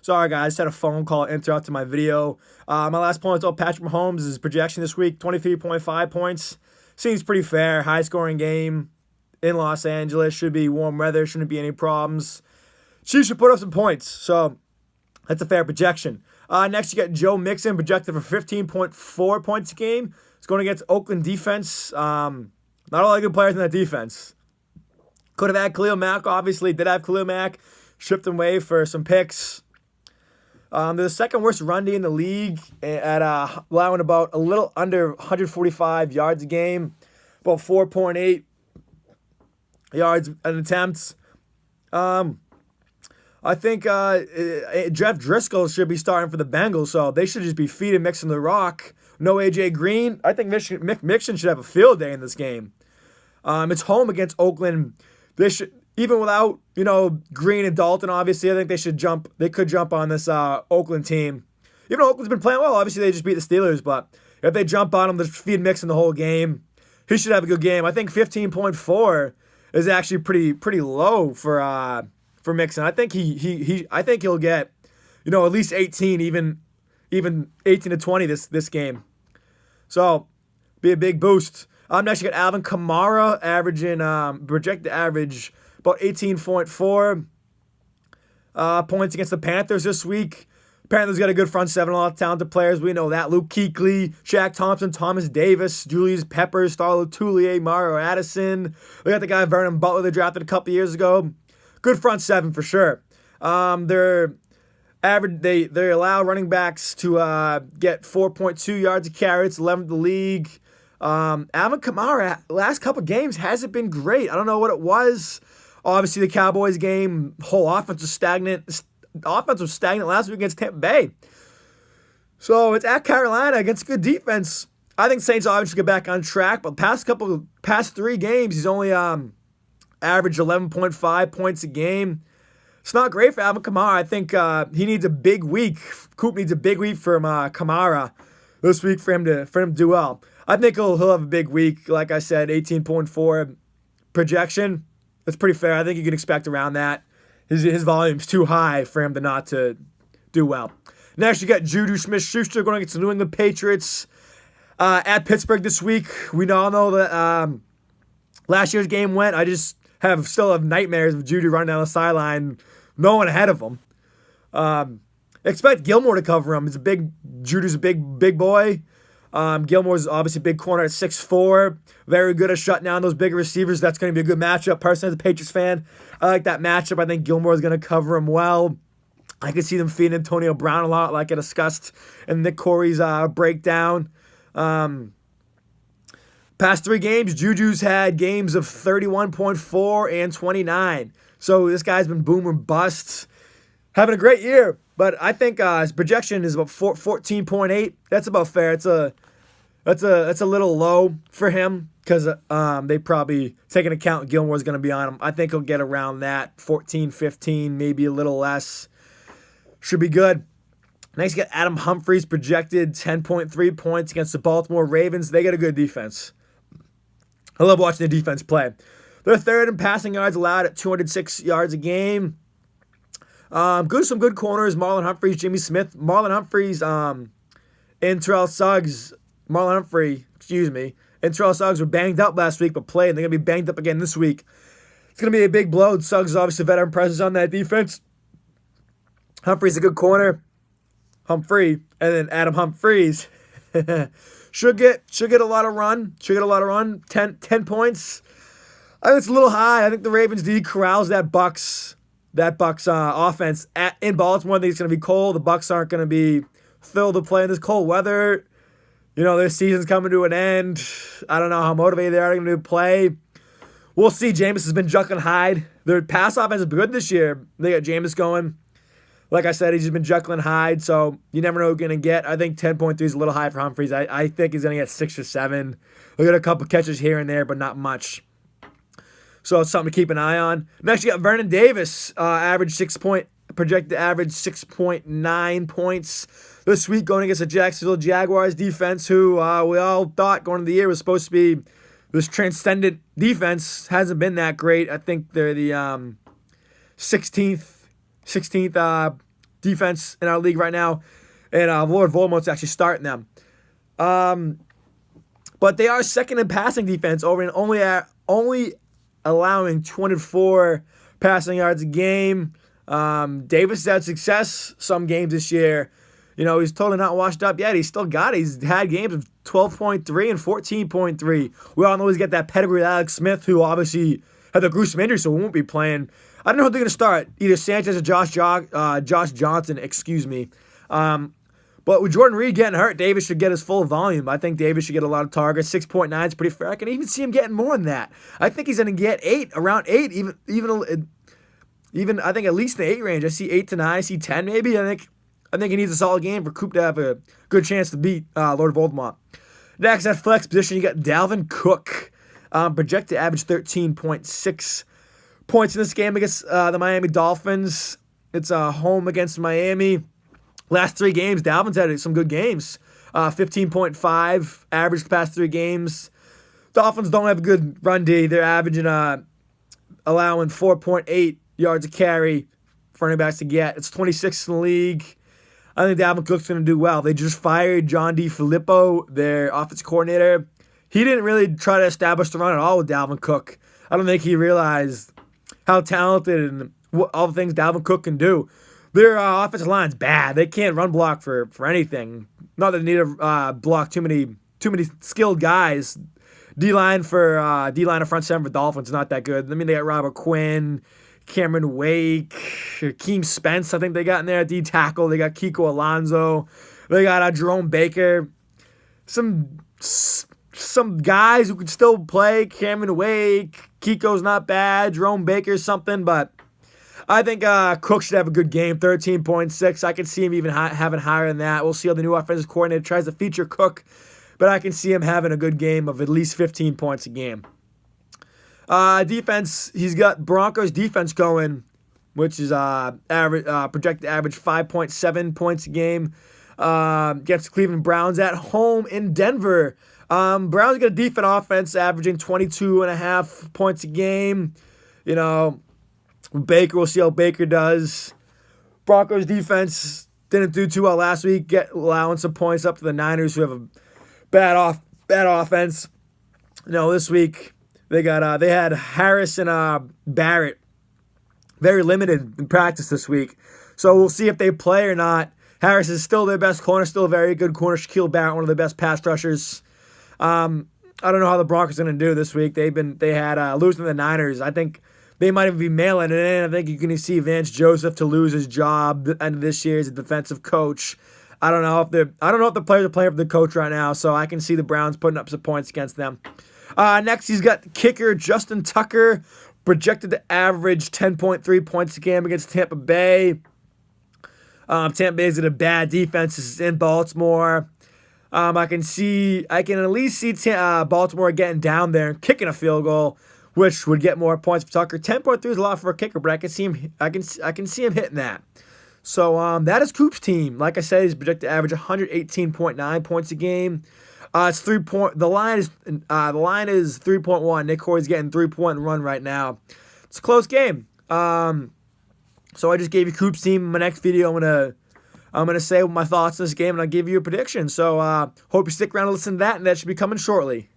Sorry, guys. Just had a phone call interrupt to my video. My last point is Patrick Mahomes' his projection this week, 23.5 points. Seems pretty fair. High-scoring game in Los Angeles. Should be warm weather. Shouldn't be any problems. Chiefs should put up some points. So that's a fair projection. Next, you got Joe Mixon, projected for 15.4 points a game. It's going against Oakland defense. Not a lot of good players in that defense. Could have had Khalil Mack, obviously. Did have Khalil Mack. Shipped him away for some picks. They're the second worst run D in the league at allowing about a little under 145 yards a game. About 4.8 yards an attempt. I think Jeff Driscoll should be starting for the Bengals, so they should just be feeding Mixon the rock. No A.J. Green. I think Mixon should have a field day in this game. It's home against Oakland. They should, even without Green and Dalton, obviously, I think they should jump. They could jump on this Oakland team. Even though Oakland's been playing well, obviously they just beat the Steelers, but if they jump on him, just feed Mixon the whole game. He should have a good game. I think 15.4 is actually pretty low for Mixon. I think I think he'll get at least 18, even 18 to 20 this game. So be a big boost. Next you got Alvin Kamara averaging projected average about 18.4 points against the Panthers this week. Panthers got a good front seven, a lot of talented players. We know that. Luke Kuechly, Shaq Thompson, Thomas Davis, Julius Peppers, Starlo Toulier, Mario Addison. We got the guy Vernon Butler they drafted a couple years ago. Good front seven for sure. They're average. They allow running backs to get 4.2 yards a carry. It's 11th in the league. Alvin Kamara last couple games hasn't been great. I don't know what it was. Obviously, the Cowboys game, whole offense was stagnant. Offense was stagnant last week against Tampa Bay. So it's at Carolina against a good defense. I think Saints obviously get back on track. But past 3 games, he's only averaged 11.5 points a game. It's not great for Alvin Kamara. I think he needs a big week. Coop needs a big week from Kamara this week for him to do well. I think he'll have a big week. Like I said, 18.4 projection. That's pretty fair. I think you can expect around that. His volume's too high for him to not to do well. Next, you got Juju Smith-Schuster going against the New England Patriots at Pittsburgh this week. We all know that last year's game went. I just still have nightmares of Juju running down the sideline, no one ahead of him. Expect Gilmore to cover him. Juju's a big boy. Gilmore's obviously a big corner at 6'4". Very good at shutting down those bigger receivers. That's going to be a good matchup. Personally, as a Patriots fan, I like that matchup. I think Gilmore's going to cover him well. I can see them feeding Antonio Brown a lot, like I discussed in Nick Corey's breakdown. Past 3 games, Juju's had games of 31.4 and 29. So this guy's been boom or bust. Having a great year. But I think his projection is about 14.8. That's about fair. It's a little low for him because they probably take into account Gilmore's going to be on him. I think he'll get around that 14, 15, maybe a little less. Should be good. Next, you got Adam Humphries projected 10.3 points against the Baltimore Ravens. They got a good defense. I love watching the defense play. They're third in passing yards allowed at 206 yards a game. Some good corners. Marlon Humphreys, Jimmy Smith. Marlon Humphreys, and Terrell Suggs. And Terrell Suggs were banged up last week, but played. And they're going to be banged up again this week. It's going to be a big blow. Suggs is obviously a veteran presence on that defense. Humphreys a good corner. Humphrey, and then Adam Humphries. Should get a lot of run. 10 points. I think it's a little high. I think the Ravens D corrals that Bucks offense in Baltimore. I think it's going to be cold. The Bucks aren't going to be thrilled to play in this cold weather. Their season's coming to an end. I don't know how motivated they are going to play. We'll see. Jameis has been Jekyll and Hyde. Their pass offense is good this year. They got Jameis going. Like I said, he's just been Jekyll and Hyde, so you never know who you're going to get. I think 10.3 is a little high for Humphries. I think he's going to get 6 or 7. He'll get a couple catches here and there, but not much. So it's something to keep an eye on. Next, you got Vernon Davis, projected average 6.9 points this week going against the Jacksonville Jaguars defense, who we all thought going into the year was supposed to be this transcendent defense. Hasn't been that great. I think they're the 16th defense in our league right now, and Lord Voldemort's actually starting them. But they are second in passing defense over and only allowing 24 passing yards a game. Davis has had success some games this year. He's totally not washed up yet. He's still got it. He's had games of 12.3 and 14.3. We all know he's got that pedigree with Alex Smith, who obviously had the gruesome injury, so we won't be playing. I don't know who they're going to start. Either Sanchez or Josh Johnson, excuse me. But with Jordan Reed getting hurt, Davis should get his full volume. I think Davis should get a lot of targets. 6.9 is pretty fair. I can even see him getting more than that. I think he's going to get around 8, even I think at least the 8 range. I see 8 to 9. I see 10 maybe. I think he needs a solid game for Coop to have a good chance to beat Lord Voldemort. Next, at flex position, you got Dalvin Cook. Projected to average 13.6 points in this game against the Miami Dolphins. It's home against Miami. Last 3 games, Dalvin's had some good games. 15.5 average the past 3 games. Dolphins don't have a good run D. They're averaging allowing 4.8 yards a carry for running backs to get. It's 26th in the league. I think Dalvin Cook's going to do well. They just fired John DeFilippo, their offensive coordinator. He didn't really try to establish the run at all with Dalvin Cook. I don't think he realized how talented and what all the things Dalvin Cook can do. Their offensive line's bad. They can't run block for anything. Not that they need to block too many skilled guys. D-line and front seven for Dolphins is not that good. I mean, they got Robert Quinn, Cameron Wake, Keem Spence, I think they got in there at D-tackle. They got Kiko Alonso. They got Jerome Baker. Some guys who could still play. Cameron Wake, Kiko's not bad. Jerome Baker's something, but I think Cook should have a good game, 13.6. I can see him even having higher than that. We'll see how the new offensive coordinator tries to feature Cook, but I can see him having a good game of at least 15 points a game. Defense, he's got Broncos defense going, which is projected to average 5.7 points a game. Gets Cleveland Browns at home in Denver. Browns got a decent offense, averaging 22.5 points a game. Baker, we'll see how Baker does. Broncos defense didn't do too well last week, allowing some points up to the Niners, who have a bad offense. This week they had Harris and Barrett very limited in practice this week, so we'll see if they play or not. Harris is still their best corner, still a very good corner. Shaquille Barrett, one of the best pass rushers. I don't know how the Broncos are going to do this week. They had losing to the Niners. I think they might even be mailing it in. I think you're going to see Vance Joseph to lose his job at the end of this year as a defensive coach. I don't know if the players are playing for the coach right now, so I can see the Browns putting up some points against them. Next, he's got kicker Justin Tucker, projected to average 10.3 points a game against Tampa Bay. Tampa Bay's got a bad defense. This is in Baltimore. I can at least see Baltimore getting down there and kicking a field goal, which would get more points for Tucker. 10.3 is a lot for a kicker, but I can see him hitting that. So that is Coop's team. Like I said, he's projected to average 118.9 points a game. It's 3 point. The line is 3.1. Nick Corey's getting 3-point run right now. It's a close game. So I just gave you Coop's team. In my next video, I'm gonna say my thoughts on this game, and I'll give you a prediction. So hope you stick around and listen to that, and that should be coming shortly.